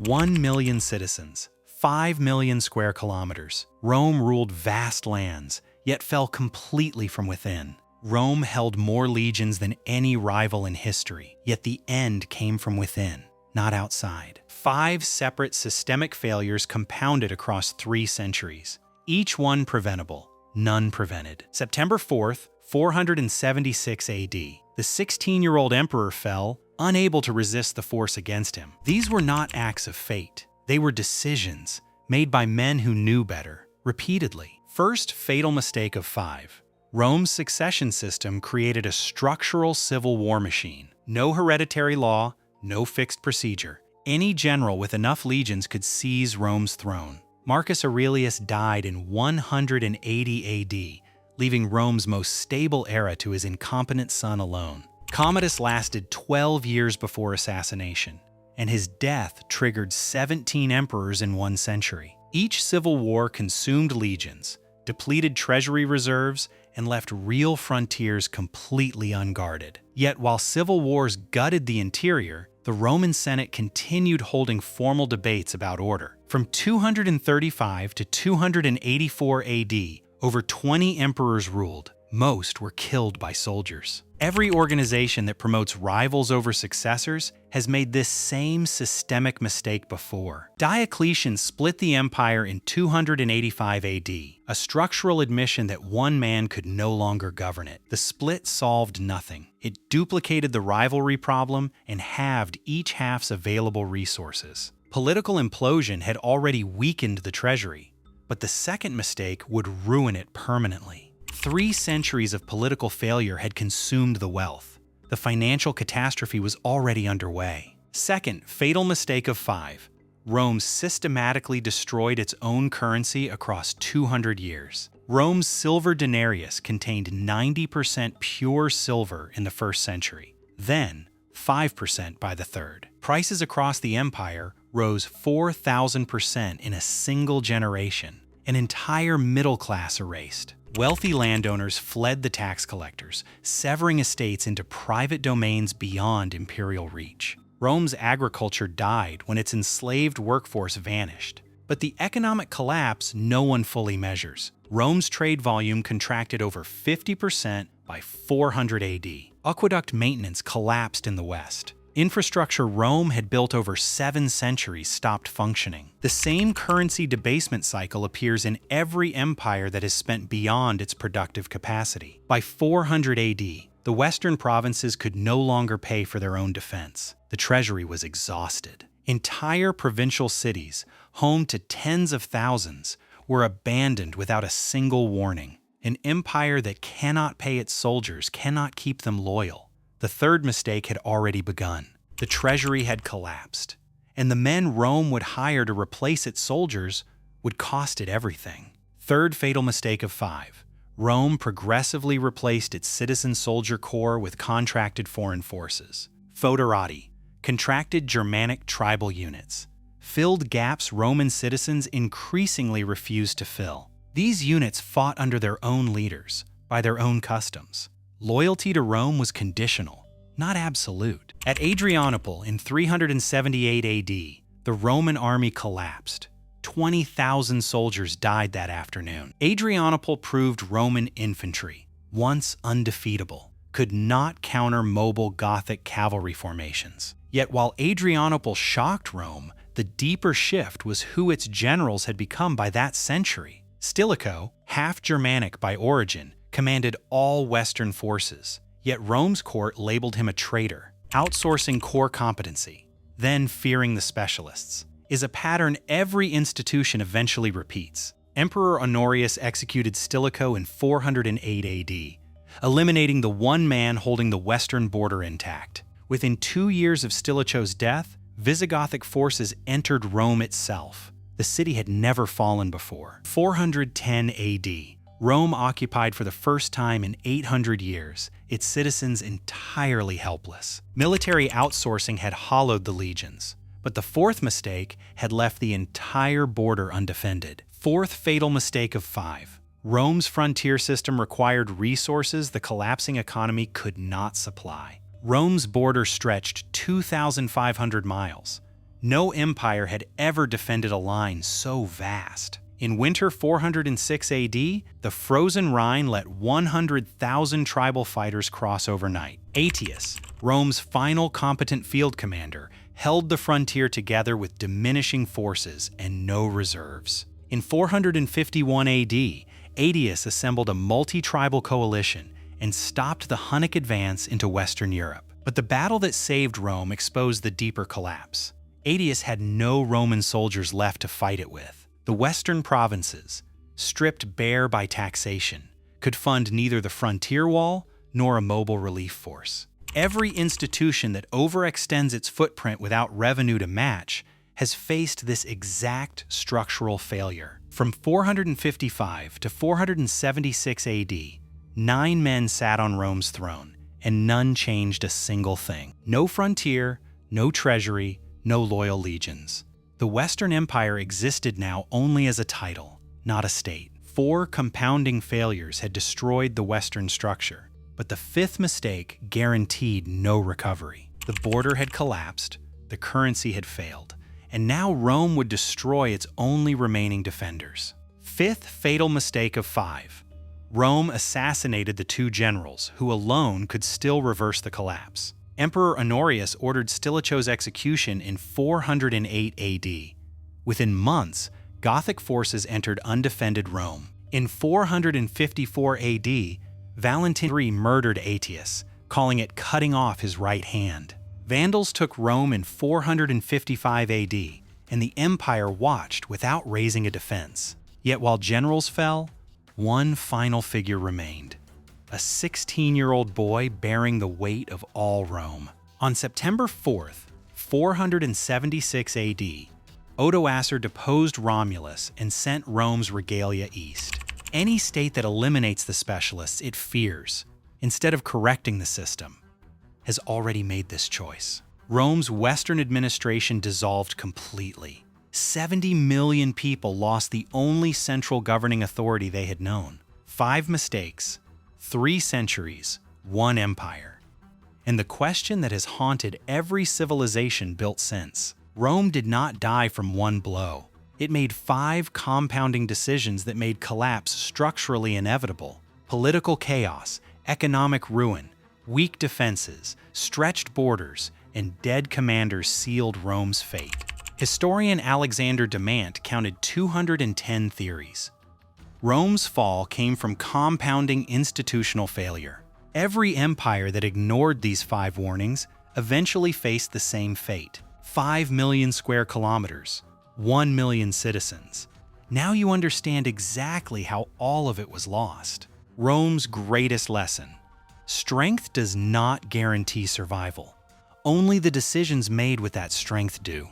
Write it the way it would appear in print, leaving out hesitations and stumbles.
1 million citizens, 5 million square kilometers. Rome ruled vast lands, yet fell completely from within. Rome held more legions than any rival in history, yet the end came from within, not outside. 5 separate systemic failures compounded across 3 centuries, each one preventable, none prevented. September 4th, 476 AD, the 16-year-old emperor fell, unable to resist the force against him. These were not acts of fate. They were decisions made by men who knew better, repeatedly. First fatal mistake of 5. Rome's succession system created a structural civil war machine. No hereditary law, no fixed procedure. Any general with enough legions could seize Rome's throne. Marcus Aurelius died in 180 AD, leaving Rome's most stable era to his incompetent son alone. Commodus lasted 12 years before assassination, and his death triggered 17 emperors in 1 century. Each civil war consumed legions, depleted treasury reserves, and left real frontiers completely unguarded. Yet while civil wars gutted the interior, the Roman Senate continued holding formal debates about order. From 235 to 284 AD, over 20 emperors ruled. Most were killed by soldiers. Every organization that promotes rivals over successors has made this same systemic mistake before. Diocletian split the empire in 285 AD, a structural admission that one man could no longer govern it. The split solved nothing. It duplicated the rivalry problem and halved each half's available resources. Political implosion had already weakened the treasury, but the second mistake would ruin it permanently. 3 centuries of political failure had consumed the wealth. The financial catastrophe was already underway. Second fatal mistake of 5. Rome systematically destroyed its own currency across 200 years. Rome's silver denarius contained 90% pure silver in the 1st century, then 5% by the 3rd. Prices across the empire rose 4,000% in a single generation. An entire middle class erased. Wealthy landowners fled the tax collectors, severing estates into private domains beyond imperial reach. Rome's agriculture died when its enslaved workforce vanished. But the economic collapse no one fully measures. Rome's trade volume contracted over 50% by 400 AD. Aqueduct maintenance collapsed in the West. Infrastructure Rome had built over 7 centuries stopped functioning. The same currency debasement cycle appears in every empire that has spent beyond its productive capacity. By 400 AD, the western provinces could no longer pay for their own defense. The treasury was exhausted. Entire provincial cities, home to tens of thousands, were abandoned without a single warning. An empire that cannot pay its soldiers cannot keep them loyal. The third mistake had already begun. The treasury had collapsed, and the men Rome would hire to replace its soldiers would cost it everything. Third fatal mistake of 5. Rome progressively replaced its citizen soldier corps with contracted foreign forces. Foederati, contracted Germanic tribal units, filled gaps Roman citizens increasingly refused to fill. These units fought under their own leaders, by their own customs. Loyalty to Rome was conditional, not absolute. At Adrianople in 378 AD, the Roman army collapsed. 20,000 soldiers died that afternoon. Adrianople proved Roman infantry, once undefeatable, could not counter mobile Gothic cavalry formations. Yet while Adrianople shocked Rome, the deeper shift was who its generals had become by that century. Stilicho, half Germanic by origin, commanded all Western forces, yet Rome's court labeled him a traitor. Outsourcing core competency, then fearing the specialists, is a pattern every institution eventually repeats. Emperor Honorius executed Stilicho in 408 AD, eliminating the one man holding the western border intact. Within 2 years of Stilicho's death, Visigothic forces entered Rome itself. The city had never fallen before. 410 AD, Rome occupied for the first time in 800 years, its citizens entirely helpless. Military outsourcing had hollowed the legions, but the fourth mistake had left the entire border undefended. Fourth fatal mistake of 5. Rome's frontier system required resources the collapsing economy could not supply. Rome's border stretched 2,500 miles, No empire had ever defended a line so vast. In winter 406 AD, the frozen Rhine let 100,000 tribal fighters cross overnight. Aetius, Rome's final competent field commander, held the frontier together with diminishing forces and no reserves. In 451 AD, Aetius assembled a multi-tribal coalition and stopped the Hunnic advance into Western Europe. But the battle that saved Rome exposed the deeper collapse. Aetius had no Roman soldiers left to fight it with. The western provinces, stripped bare by taxation, could fund neither the frontier wall nor a mobile relief force. Every institution that overextends its footprint without revenue to match has faced this exact structural failure. From 455 to 476 AD, 9 men sat on Rome's throne, and none changed a single thing. No frontier, no treasury, no loyal legions. The Western Empire existed now only as a title, not a state. 4 compounding failures had destroyed the Western structure, but the 5th mistake guaranteed no recovery. The border had collapsed, the currency had failed, and now Rome would destroy its only remaining defenders. 5th fatal mistake of 5. Rome assassinated the 2 generals, who alone could still reverse the collapse. Emperor Honorius ordered Stilicho's execution in 408 AD. Within months, Gothic forces entered undefended Rome. In 454 AD, Valentine III murdered Aetius, calling it cutting off his right hand. Vandals took Rome in 455 AD, and the empire watched without raising a defense. Yet while generals fell, one final figure remained. A 16-year-old boy bearing the weight of all Rome. On September 4th, 476 AD, Odoacer deposed Romulus and sent Rome's regalia east. Any state that eliminates the specialists it fears, instead of correcting the system, has already made this choice. Rome's Western administration dissolved completely. 70 million people lost the only central governing authority they had known. 5 mistakes, 3 centuries, 1 empire. And the question that has haunted every civilization built since. Rome did not die from one blow. It made 5 compounding decisions that made collapse structurally inevitable. Political chaos, economic ruin, weak defenses, stretched borders, and dead commanders sealed Rome's fate. Historian Alexander Demant counted 210 theories. Rome's fall came from compounding institutional failure. Every empire that ignored these 5 warnings eventually faced the same fate. 5 million square kilometers, 1 million citizens. Now you understand exactly how all of it was lost. Rome's greatest lesson: strength does not guarantee survival. Only the decisions made with that strength do.